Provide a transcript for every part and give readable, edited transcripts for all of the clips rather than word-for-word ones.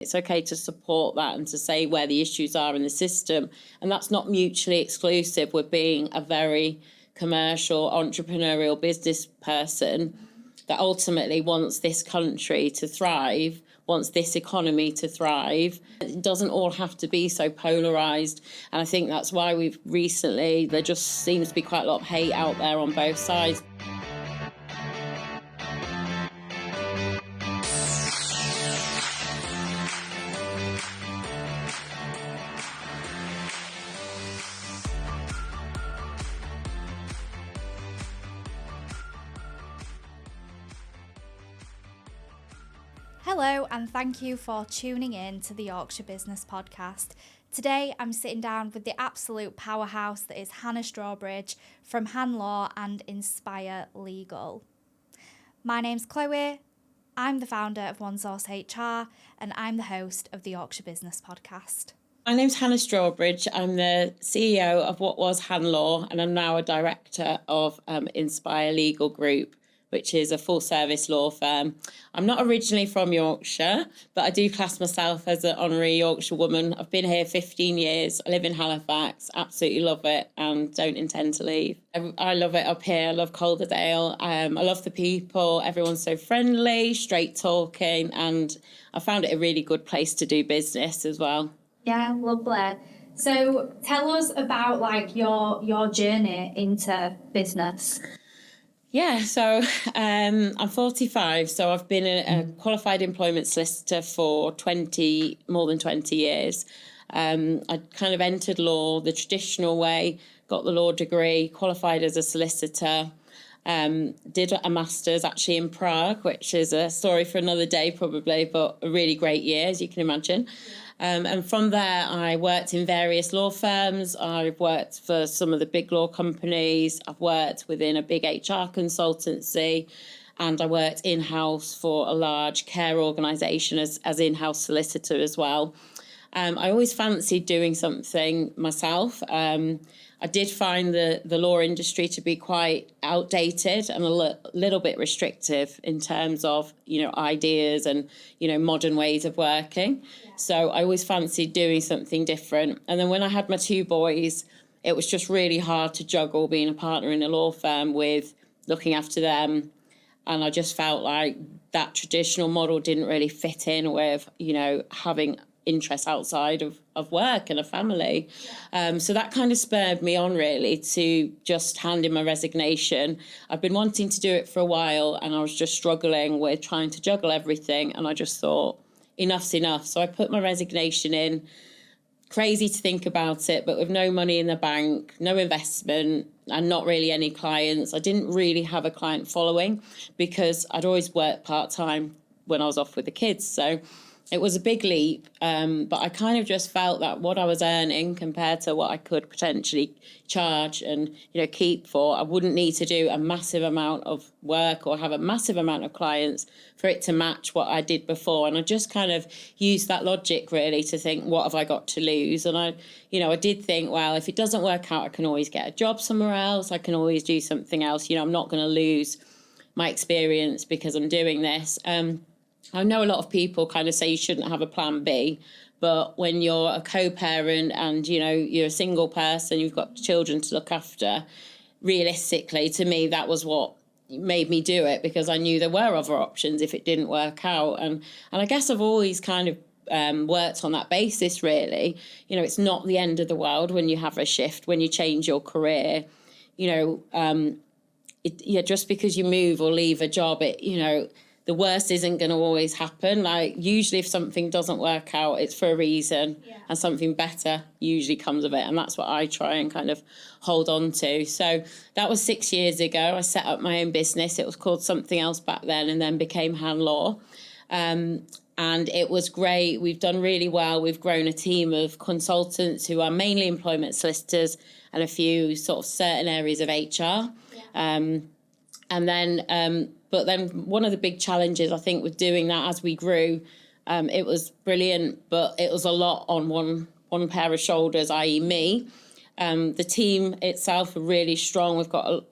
It's okay to support that and to say where the issues are in the system. And that's not mutually exclusive with being a very commercial, entrepreneurial business person that ultimately wants this country to thrive, wants this economy to thrive. It doesn't all have to be so polarised. And I think that's why there just seems to be quite a lot of hate out there on both sides. Hello and thank you for tuning in to the Yorkshire Business Podcast. Today I'm sitting down with the absolute powerhouse that is Hannah Strawbridge from HanLaw and Inspire Legal. My name's Chloe, I'm the founder of OneSource HR and I'm the host of the Yorkshire Business Podcast. My name's Hannah Strawbridge. I'm the CEO of what was HanLaw and I'm now a director of Inspire Legal Group, which is a full-service law firm. I'm not originally from Yorkshire, but I do class myself as an honorary Yorkshire woman. I've been here 15 years. I live in Halifax, absolutely love it, and don't intend to leave. I love it up here. I love Calderdale. I love the people. Everyone's so friendly, straight talking, and I found it a really good place to do business as well. Yeah, lovely. So tell us about your journey into business. Yeah, so I'm 45, so I've been a qualified employment solicitor for more than 20 years. I kind of entered law the traditional way, got the law degree, qualified as a solicitor, did a master's actually in Prague, which is a story for another day probably, but a really great year, as you can imagine. And from there, I worked in various law firms. I've worked for some of the big law companies. I've worked within a big HR consultancy. And I worked in-house for a large care organisation as in-house solicitor as well. I always fancied doing something myself. I did find the law industry to be quite outdated and a little bit restrictive in terms of, ideas and, modern ways of working. Yeah. So I always fancied doing something different. And then when I had my two boys, it was just really hard to juggle being a partner in a law firm with looking after them. And I just felt like that traditional model didn't really fit in with, having interests outside of work and a family. So that kind of spurred me on really to just hand in my resignation. I've been wanting to do it for a while and I was just struggling with trying to juggle everything. And I just thought, enough's enough. So I put my resignation in. Crazy to think about it, but with no money in the bank, no investment, and not really any clients. I didn't really have a client following because I'd always worked part-time when I was off with the kids. So it was a big leap, but I kind of just felt that what I was earning compared to what I could potentially charge and, keep for, I wouldn't need to do a massive amount of work or have a massive amount of clients for it to match what I did before. And I just kind of used that logic really to think, what have I got to lose? And I did think, well, if it doesn't work out, I can always get a job somewhere else. I can always do something else. I'm not going to lose my experience because I'm doing this. I know a lot of people kind of say you shouldn't have a plan B, but when you're a co-parent and, you're a single person, you've got children to look after, realistically, to me, that was what made me do it because I knew there were other options if it didn't work out. And I guess I've always kind of worked on that basis, really. It's not the end of the world when you have a shift, when you change your career, just because you move or leave a job, the worst isn't going to always happen. Like usually if something doesn't work out, it's for a reason and something better usually comes of it. And that's what I try and kind of hold on to. So that was 6 years ago. I set up my own business. It was called something else back then and then became HanLaw. And it was great. We've done really well. We've grown a team of consultants who are mainly employment solicitors and a few sort of certain areas of HR. But then one of the big challenges, I think, with doing that as we grew, it was brilliant, but it was a lot on one pair of shoulders, i.e. me. The team itself are really strong. We've got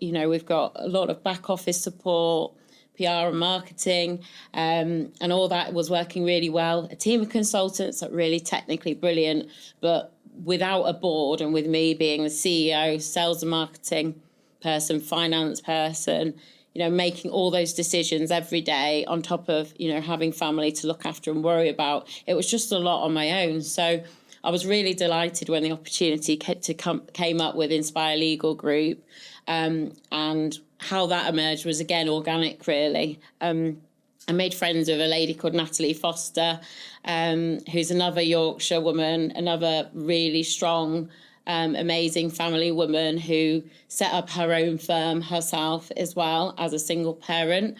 a lot of back office support, PR and marketing, and all that was working really well. A team of consultants that really technically brilliant, but without a board, and with me being the CEO, sales and marketing person, finance person, making all those decisions every day on top of, having family to look after and worry about, it was just a lot on my own. So I was really delighted when the opportunity came up with Inspire Legal Group, and how that emerged was, again, organic, really. I made friends with a lady called Natalie Foster, who's another Yorkshire woman, another really strong, amazing family woman who set up her own firm herself as well as a single parent,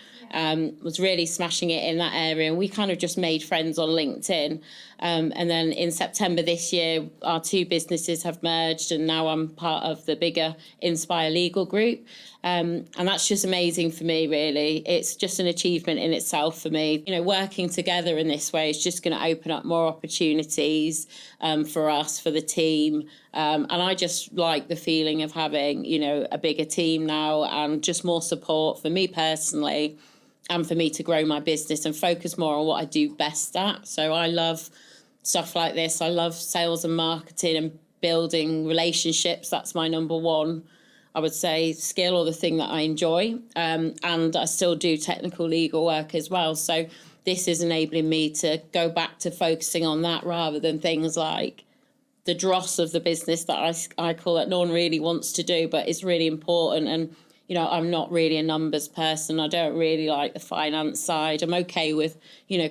was really smashing it in that area. And we kind of just made friends on LinkedIn. And then in September this year, our two businesses have merged, and now I'm part of the bigger Inspire Legal Group. And that's just amazing for me, really. It's just an achievement in itself for me. Working together in this way is just going to open up more opportunities for us, for the team. And I just like the feeling of having, a bigger team now, and just more support for me personally, and for me to grow my business and focus more on what I do best at. So I love stuff like this. I love sales and marketing and building relationships. That's my number one, I would say, skill, or the thing that I enjoy. And I still do technical legal work as well. So this is enabling me to go back to focusing on that, rather than things like the dross of the business that I call that no one really wants to do, but it's really important. And I'm not really a numbers person. I don't really like the finance side. I'm okay with,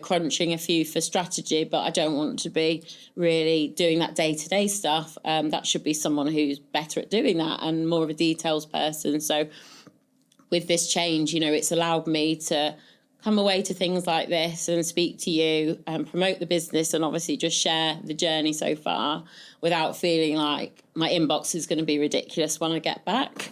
crunching a few for strategy, but I don't want to be really doing that day-to-day stuff. That should be someone who's better at doing that and more of a details person. So with this change, it's allowed me to come away to things like this and speak to you and promote the business, and obviously just share the journey so far without feeling like my inbox is going to be ridiculous when I get back.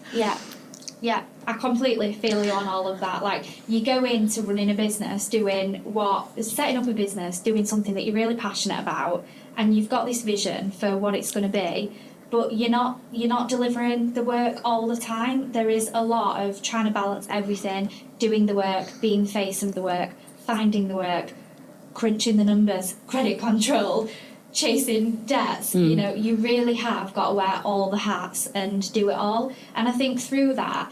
Yeah, I completely feel you on all of that. Like, you go into running a business, setting up a business, doing something that you're really passionate about, and you've got this vision for what it's going to be, but you're not delivering the work all the time. There is a lot of trying to balance everything, doing the work, being the face of the work, finding the work, crunching the numbers, credit control, chasing debts. You really have got to wear all the hats and do it all. And I think through that,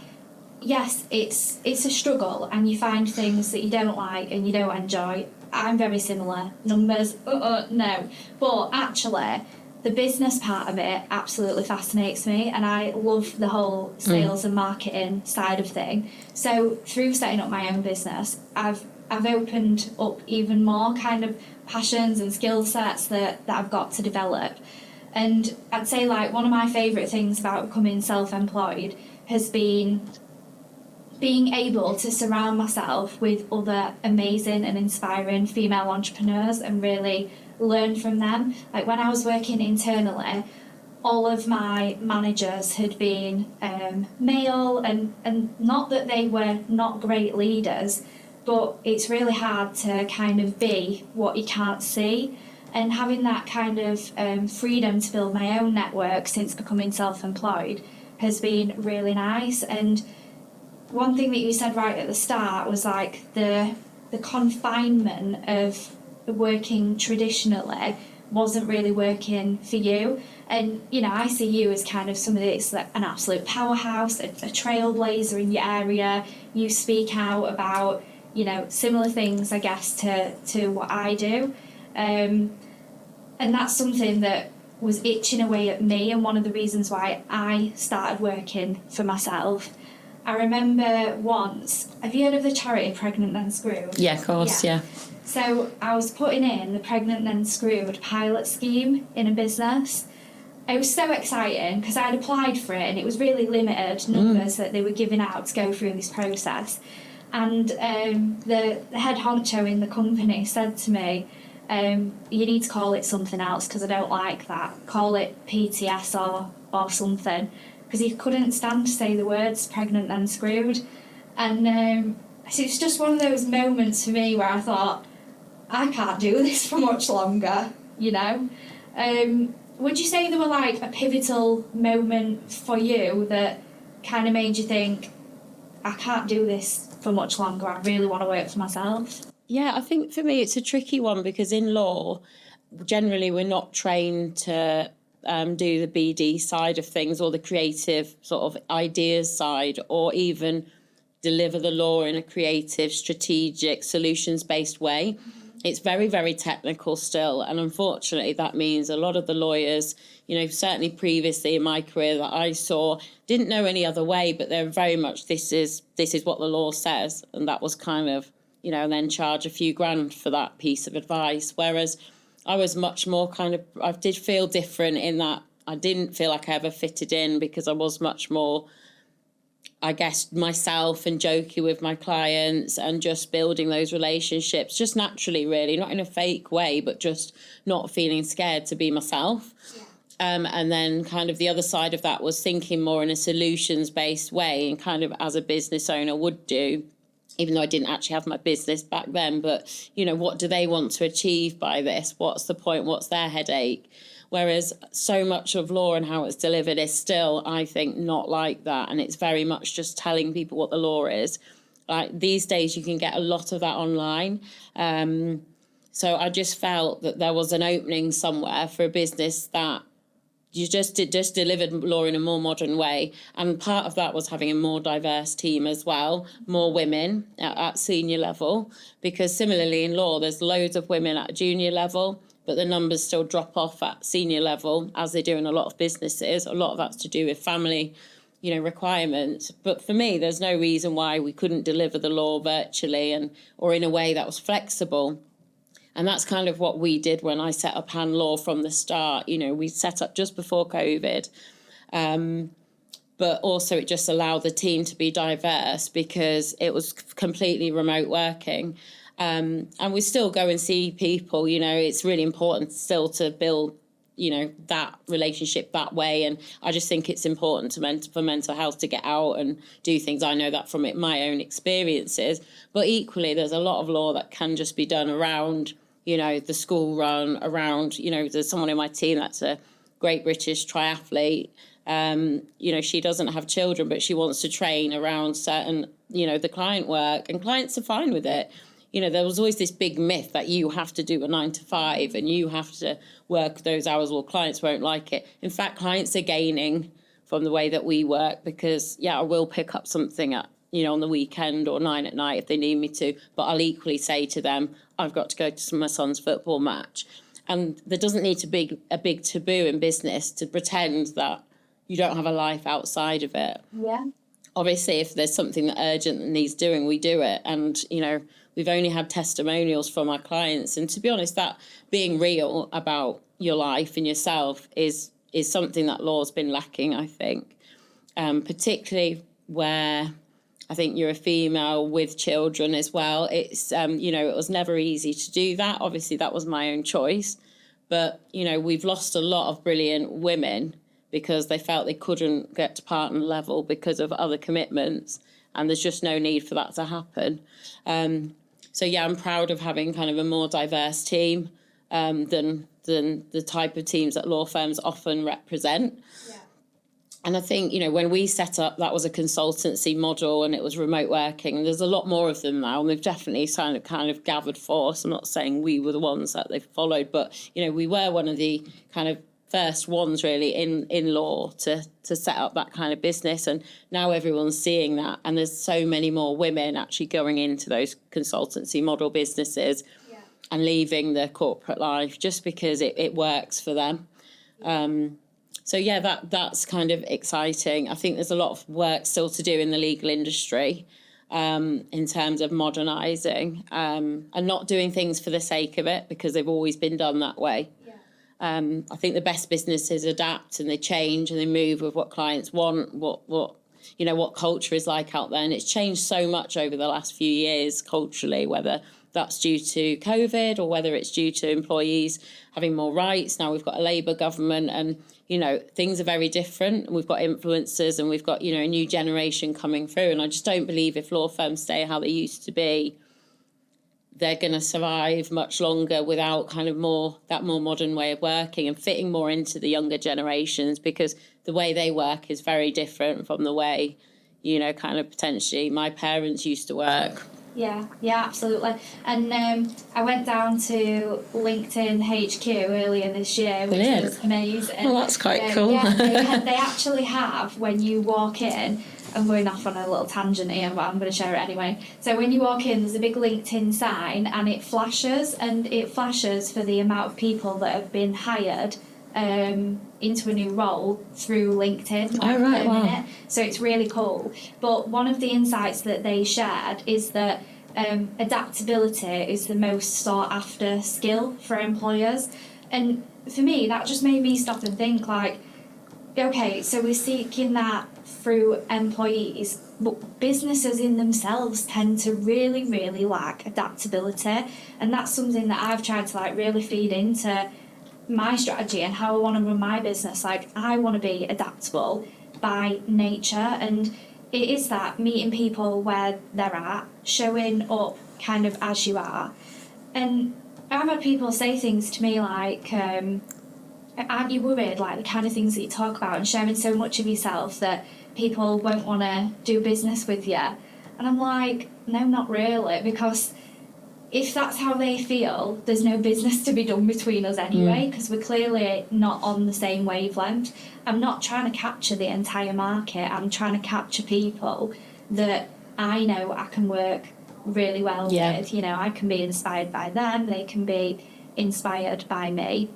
yes, it's a struggle, and you find things that you don't like and you don't enjoy. I'm very similar. Numbers, no. But actually, the business part of it absolutely fascinates me, and I love the whole sales and marketing side of thing. So through setting up my own business, I've opened up even more kind of passions and skill sets that I've got to develop. And I'd say, like, one of my favourite things about becoming self-employed has been being able to surround myself with other amazing and inspiring female entrepreneurs and really learn from them. Like, when I was working internally, all of my managers had been male, and not that they were not great leaders, but it's really hard to kind of be what you can't see. And having that kind of freedom to build my own network since becoming self-employed has been really nice. And one thing that you said right at the start was, like, the confinement of working traditionally wasn't really working for you. And, I see you as kind of somebody that's like an absolute powerhouse, a trailblazer in your area. You speak out about, similar things, I guess, to what I do. And that's something that was itching away at me, and one of the reasons why I started working for myself. I remember once, have you heard of the charity Pregnant and Screwed? Yeah, of course, yeah. So I was putting in the Pregnant and Screwed pilot scheme in a business. It was so exciting because I'd applied for it, and it was really limited numbers that they were giving out to go through this process. And the head honcho in the company said to me, you need to call it something else because I don't like that. Call it PTS or something. Because he couldn't stand to say the words pregnant and screwed. And so it's just one of those moments for me where I thought, I can't do this for much longer, Would you say there were, like, a pivotal moment for you that kind of made you think, I can't do this for much longer. I really want to work for myself. Yeah, I think for me it's a tricky one because in law, generally we're not trained to do the BD side of things or the creative sort of ideas side, or even deliver the law in a creative, strategic, solutions-based way. It's very, very technical still. And unfortunately, that means a lot of the lawyers, you know, certainly previously in my career that I saw, didn't know any other way, but they're very much, this is what the law says. And that was kind of, you know, and then charge a few grand for that piece of advice. Whereas I was much more kind of, I did feel different in that I didn't feel like I ever fitted in because I was much more, I guess, myself and jokey with my clients and just building those relationships just naturally, really, not in a fake way, but just not feeling scared to be myself. Yeah. And then kind of the other side of that was thinking more in a solutions-based way and kind of as a business owner would do, even though I didn't actually have my business back then. But, you know, what do they want to achieve by this? What's the point? What's their headache? Whereas so much of law and how it's delivered is still, I think, not like that. And it's very much just telling people what the law is. Like these days, you can get a lot of that online. So I just felt that there was an opening somewhere for a business that you just delivered law in a more modern way. And part of that was having a more diverse team as well, more women at senior level. Because similarly in law, there's loads of women at junior level, but the numbers still drop off at senior level, as they do in a lot of businesses. A lot of that's to do with family, you know, requirements. But for me, there's no reason why we couldn't deliver the law virtually or in a way that was flexible. And that's kind of what we did when I set up HanLaw from the start. You know, we set up just before COVID. But also it just allowed the team to be diverse because it was completely remote working. And we still go and see people, you know, it's really important still to build, you know, that relationship that way. And I just think it's important for mental health to get out and do things. I know that from my own experiences. But equally, there's a lot of law that can just be done around, you know, the school run, around, you know, there's someone in my team that's a great British triathlete. You know, she doesn't have children, but she wants to train around certain, you know, the client work, and clients are fine with it. You know, there was always this big myth that you have to do a 9 to 5 and you have to work those hours or clients won't like it. In fact, clients are gaining from the way that we work because, yeah, I will pick up something at, you know, on the weekend or 9 at night if they need me to, but I'll equally say to them, I've got to go to my son's football match. And there doesn't need to be a big taboo in business to pretend that you don't have a life outside of it. Yeah. Obviously, if there's something that urgent that needs doing, we do it. And, you know, we've only had testimonials from our clients. And to be honest, that being real about your life and yourself is something that law's been lacking, I think, particularly where I think you're a female with children as well. It's, you know, it was never easy to do that. Obviously, that was my own choice. But, you know, we've lost a lot of brilliant women because they felt they couldn't get to partner level because of other commitments. And there's just no need for that to happen. So, yeah, I'm proud of having kind of a more diverse team than the type of teams that law firms often represent. Yeah. And I think, you know, when we set up, that was a consultancy model and it was remote working. And there's a lot more of them now. And they've definitely kind of gathered force. I'm not saying we were the ones that they've followed, but, you know, we were one of the kind of first ones really in law to set up that kind of business. And now everyone's seeing that. And there's so many more women actually going into those consultancy model businesses and leaving the corporate life just because it works for them. So, yeah, that's kind of exciting. I think there's a lot of work still to do in the legal industry in terms of modernising and not doing things for the sake of it because they've always been done that way. I think the best businesses adapt and they change and they move with what clients want, what you know, what culture is like out there. And it's changed so much over the last few years culturally, whether that's due to COVID or whether it's due to employees having more rights. Now we've got a Labour government and, you know, things are very different. We've got influencers and we've got, you know, a new generation coming through. And I just don't believe if law firms stay how they used to be, they're going to survive much longer without kind of more modern way of working and fitting more into the younger generations because the way they work is very different from the way, you know, kind of potentially my parents used to work. Yeah, absolutely. And I went down to LinkedIn HQ earlier this year, which was amazing. Well, that's quite cool. Yeah, they actually have, when you walk in, I'm going off on a little tangent here, but I'm going to share it anyway. So when you walk in, there's a big LinkedIn sign, and it flashes for the amount of people that have been hired into a new role through LinkedIn. Wow. So it's really cool. But one of the insights that they shared is that adaptability is the most sought after skill for employers. And for me, that just made me stop and think, like, okay, so we're seeking that through employees, but businesses in themselves tend to really, really lack adaptability. And that's something that I've tried to like really feed into my strategy and how I want to run my business. Like, I want to be adaptable by nature, and it is that meeting people where they're at, showing up kind of as you are. And I've had people say things to me like, aren't you worried, like the kind of things that you talk about and sharing so much of yourself that people won't want to do business with you? And I'm like, no, not really, because if that's how they feel, there's no business to be done between us anyway, because we're clearly not on the same wavelength. I'm not trying to capture the entire market. I'm trying to capture people that I know I can work really well with. You know, I can be inspired by them. They can be inspired by me.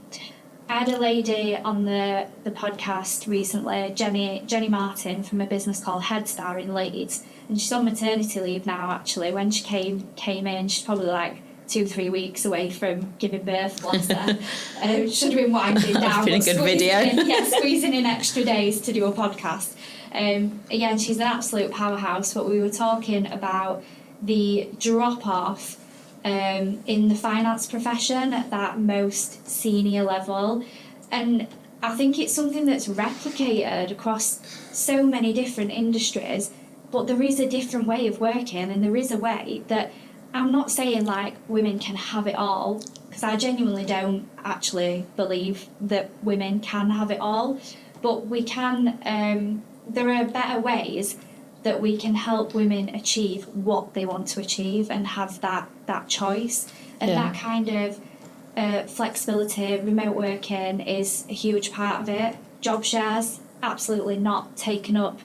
I had a lady on the podcast recently, Jenny Martin, from a business called Head Start in Leeds, and she's on maternity leave now. Actually, when she came in, she's probably like 2-3 weeks away from giving birth. Bless her. Should have been winding down. That's been a good video. Squeezing in extra days to do a podcast. Again, she's an absolute powerhouse. But we were talking about the drop off in the finance profession at that most senior level, and I think it's something that's replicated across so many different industries, but there is a different way of working, and there is a way that I'm not saying like women can have it all, because I genuinely don't actually believe that women can have it all, but we can, there are better ways that we can help women achieve what they want to achieve and have that choice. And that kind of flexibility, remote working is a huge part of it. Job shares, absolutely not taken up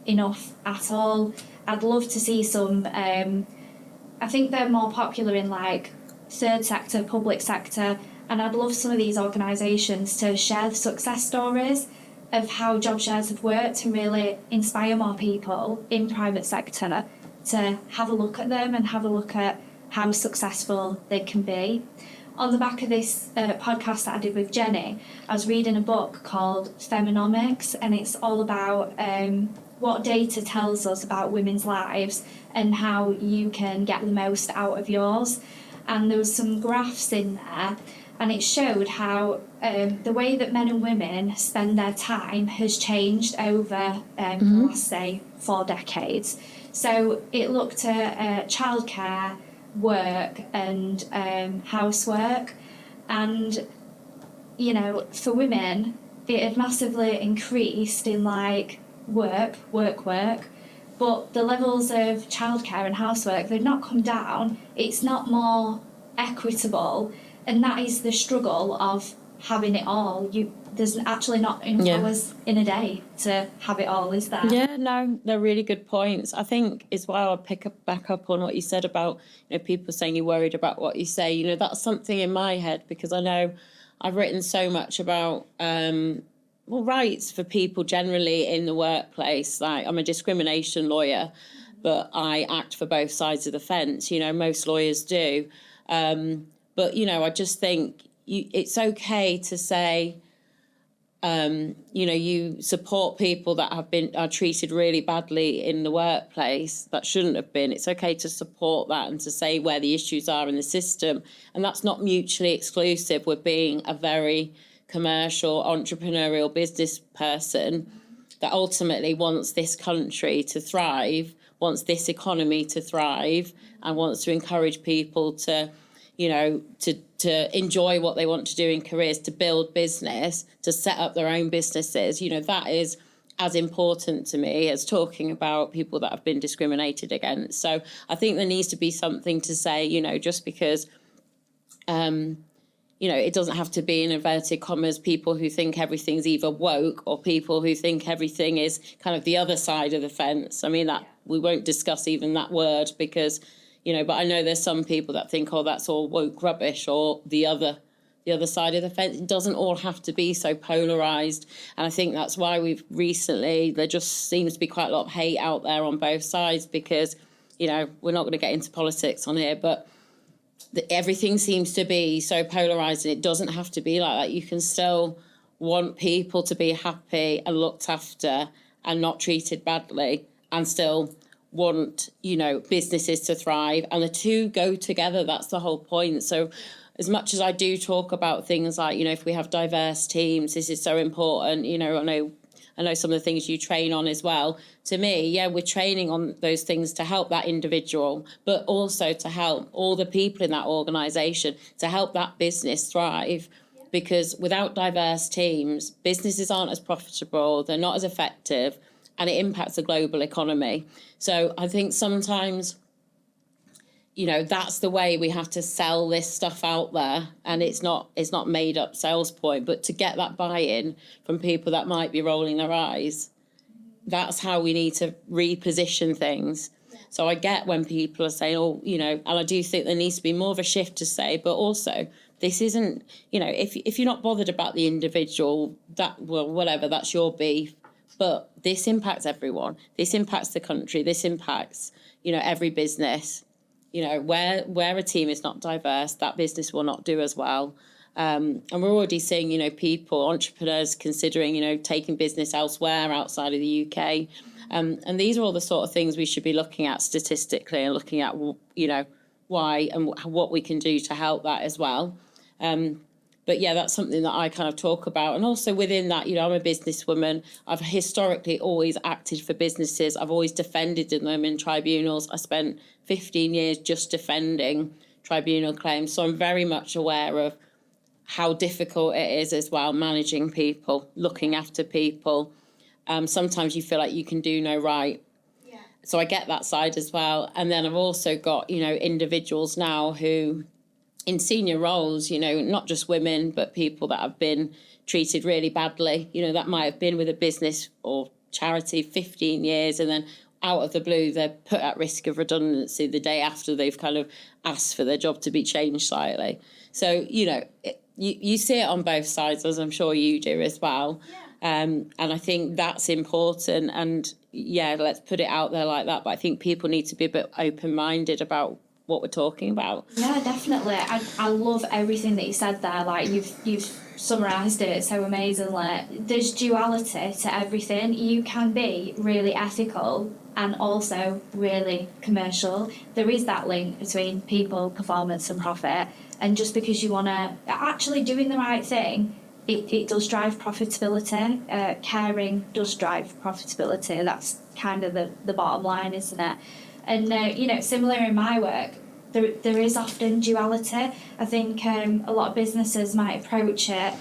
enough at all. I'd love to see some, I think they're more popular in like third sector, public sector, and I'd love some of these organisations to share the success stories of how job shares have worked and really inspire more people in private sector to have a look at them and have a look at how successful they can be. On the back of this podcast that I did with Jenny, I was reading a book called Feminomics, and it's all about what data tells us about women's lives and how you can get the most out of yours. And there was some graphs in there, and it showed how the way that men and women spend their time has changed over the last, say, 4 decades. So it looked at childcare, work, and housework. And, you know, for women, it had massively increased in, like, work. But the levels of childcare and housework, they've not come down. It's not more equitable. And that is the struggle of having it all. There's actually not enough hours in a day to have it all, is there? Yeah, no, they're really good points. I think as well, I'll back up on what you said about, you know, people saying you're worried about what you say. You know, that's something in my head, because I know I've written so much about rights for people generally in the workplace. Like, I'm a discrimination lawyer, but I act for both sides of the fence. You know, most lawyers do. But, you know, I just think it's okay to say, you know, you support people that are treated really badly in the workplace that shouldn't have been. It's okay to support that and to say where the issues are in the system. And that's not mutually exclusive with being a very commercial, entrepreneurial business person that ultimately wants this country to thrive, wants this economy to thrive, and wants to encourage people to, you know, to enjoy what they want to do in careers, to build business, to set up their own businesses. You know, that is as important to me as talking about people that have been discriminated against. So I think there needs to be something to say, just because, it doesn't have to be in inverted commas people who think everything's either woke or people who think everything is kind of the other side of the fence. I mean, that we won't discuss even that word because, but I know there's some people that think, oh, that's all woke rubbish or the other side of the fence. It doesn't all have to be so polarised. And I think that's why there just seems to be quite a lot of hate out there on both sides because, we're not going to get into politics on here, but everything seems to be so polarised, and it doesn't have to be like that. You can still want people to be happy and looked after and not treated badly, and still want, businesses to thrive. And the two go together. That's the whole point. So as much as I do talk about things like, if we have diverse teams, this is so important. I know some of the things you train on as well. To me, we're training on those things to help that individual, but also to help all the people in that organisation, to help that business thrive. Because without diverse teams, businesses aren't as profitable, they're not as effective, and it impacts the global economy. So I think sometimes, that's the way we have to sell this stuff out there, and it's not made up sales point, but to get that buy-in from people that might be rolling their eyes, that's how we need to reposition things. So I get when people are saying, and I do think there needs to be more of a shift to say, but also this isn't, if you're not bothered about the individual, whatever, that's your beef, but this impacts everyone. This impacts the country. This impacts, every business. Where a team is not diverse, that business will not do as well. And we're already seeing, entrepreneurs considering, taking business elsewhere outside of the UK. And these are all the sort of things we should be looking at statistically and looking at, why and what we can do to help that as well. But that's something that I kind of talk about. And also within that, I'm a businesswoman. I've historically always acted for businesses. I've always defended them in tribunals. I spent 15 years just defending tribunal claims. So I'm very much aware of how difficult it is as well, managing people, looking after people. Sometimes you feel like you can do no right. Yeah. So I get that side as well. And then I've also got, individuals now who, in senior roles, not just women, but people that have been treated really badly, that might have been with a business or charity 15 years and then out of the blue, they're put at risk of redundancy the day after they've kind of asked for their job to be changed slightly. So, you see it on both sides, as I'm sure you do as well. Yeah. And I think that's important. And let's put it out there like that. But I think people need to be a bit open-minded about what we're talking about. Yeah, definitely. I love everything that you said there. Like you've summarised it so amazingly. There's duality to everything. You can be really ethical and also really commercial. There is that link between people, performance and profit. And just because you want to actually doing the right thing, it does drive profitability. Caring does drive profitability. That's kind of the bottom line, isn't it? And, similar in my work, there is often duality. I think a lot of businesses might approach it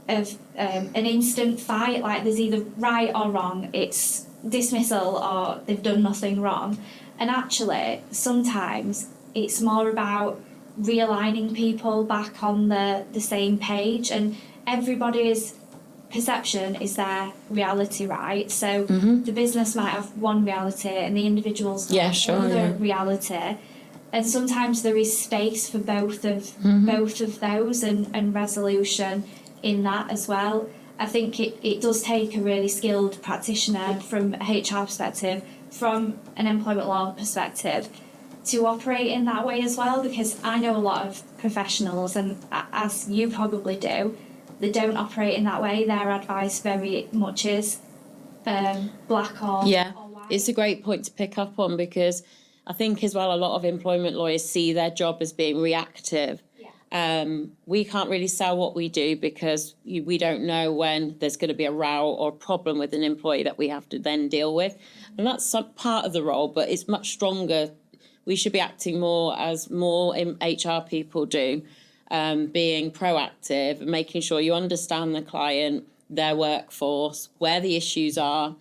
of an instant fight, like there's either right or wrong, it's dismissal or they've done nothing wrong. And actually, sometimes it's more about realigning people back on the same page, and everybody's perception is their reality, right? So the business might have one reality and the individual's another reality, and sometimes there is space for both of those and resolution in that as well. I think it does take a really skilled practitioner from a HR perspective, from an employment law perspective, to operate in that way as well, because I know a lot of professionals, and as you probably do, they don't operate in that way. Their advice very much is black or white. It's a great point to pick up on, because I think as well a lot of employment lawyers see their job as being reactive. We can't really sell what we do because we don't know when there's going to be a row or a problem with an employee that we have to then deal with. And that's some part of the role, but it's much stronger. We should be acting more as more HR people do, being proactive, making sure you understand the client, their workforce, where the issues are,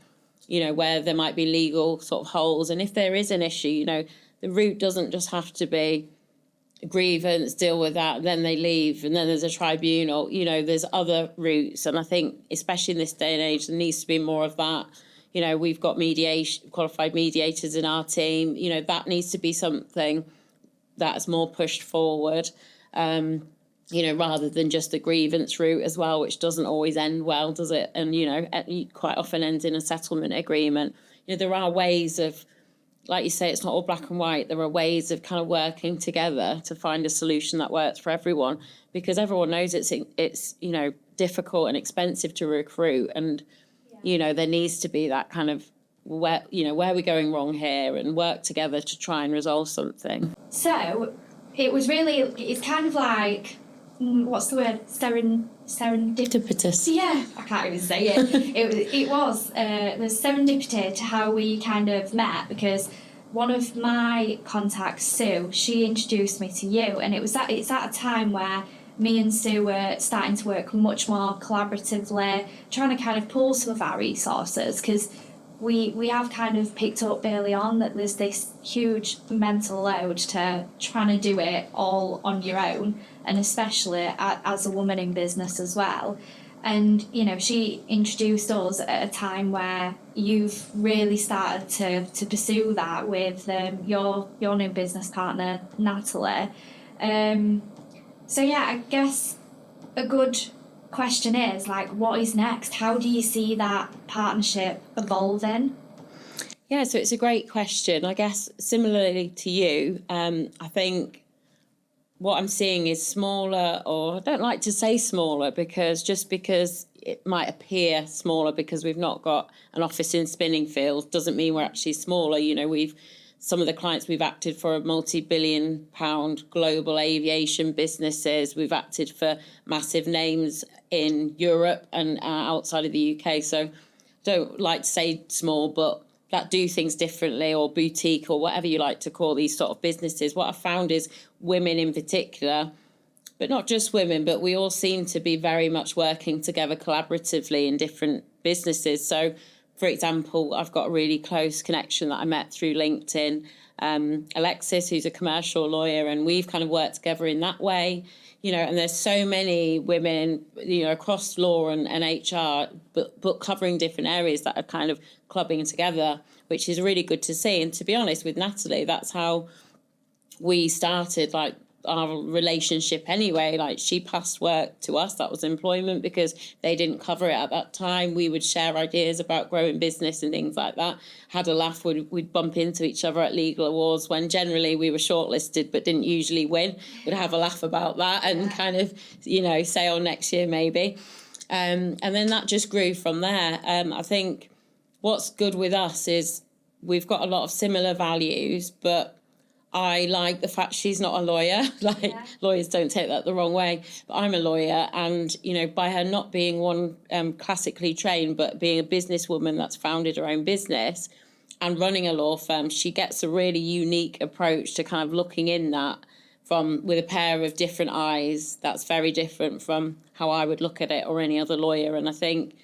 where there might be legal sort of holes. And if there is an issue, the route doesn't just have to be a grievance, deal with that, then they leave, and then there's a tribunal. There's other routes. And I think, especially in this day and age, there needs to be more of that. We've got qualified mediators in our team. That needs to be something that's more pushed forward, rather than just the grievance route as well, which doesn't always end well, does it? And, quite often ends in a settlement agreement. There are ways of, like you say, it's not all black and white. There are ways of kind of working together to find a solution that works for everyone, because everyone knows it's difficult and expensive to recruit. And, there needs to be that kind of where are we going wrong here, and work together to try and resolve something. So it's kind of like, what's the word? Serendipitous. Yeah, I can't even say it. It was there's serendipity to how we kind of met, because one of my contacts, Sue, she introduced me to you, and it's at a time where me and Sue were starting to work much more collaboratively, trying to kind of pool some of our resources, because we have kind of picked up early on that there's this huge mental load to trying to do it all on your own, and especially as a woman in business as well. And, she introduced us at a time where you've really started to pursue that with your new business partner, Natalie. So, yeah, I guess a good question is, what is next? How do you see that partnership evolving? Yeah, so it's a great question. I guess similarly to you, I think what I'm seeing is smaller, or I don't like to say smaller, because it might appear smaller because we've not got an office in Spinningfield doesn't mean we're actually smaller. Some of the clients we've acted for are multi-billion-pound global aviation businesses. We've acted for massive names in Europe and outside of the UK. So don't like to say small, but that do things differently, or boutique, or whatever you like to call these sort of businesses. What I found is women in particular, but not just women, but we all seem to be very much working together collaboratively in different businesses. So, for example, I've got a really close connection that I met through LinkedIn, Alexis, who's a commercial lawyer, and we've kind of worked together in that way. And there's so many women, across law and HR, but covering different areas that are kind of clubbing together, which is really good to see. And to be honest with Natalie, that's how we started, our relationship anyway. She passed work to us, that was employment, because they didn't cover it at that time. We would share ideas about growing business and things like that. Had a laugh, we'd bump into each other at legal awards when generally we were shortlisted but didn't usually win. We'd have a laugh about that and kind of, say, next year maybe. And then that just grew from there. I think what's good with us is we've got a lot of similar values, but I like the fact she's not a lawyer. Lawyers don't take that the wrong way, but I'm a lawyer, and by her not being one classically trained, but being a businesswoman that's founded her own business and running a law firm, she gets a really unique approach to kind of looking in that with a pair of different eyes. That's very different from how I would look at it, or any other lawyer. And I think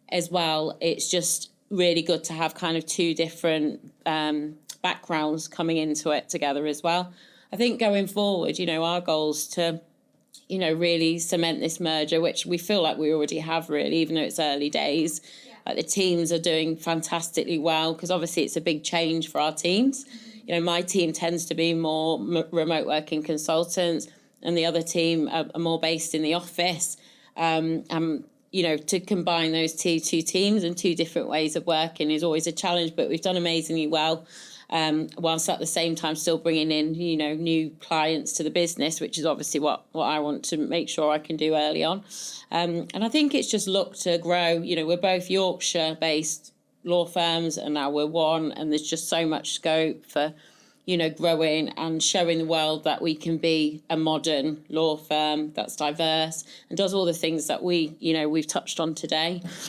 as well, it's just really good to have kind of two different backgrounds coming into it together as well. I think going forward, our goal's to, really cement this merger, which we feel like we already have, really, even though it's early days. The teams are doing fantastically well, because obviously it's a big change for our teams. My team tends to be more remote working consultants, and the other team are more based in the office. To combine those two teams and two different ways of working is always a challenge, but we've done amazingly well. Whilst at the same time still bringing in, new clients to the business, which is obviously what I want to make sure I can do early on. And I think it's just looked to grow. We're both Yorkshire-based law firms, and now we're one, and there's just so much scope for, growing and showing the world that we can be a modern law firm that's diverse and does all the things that we've touched on today.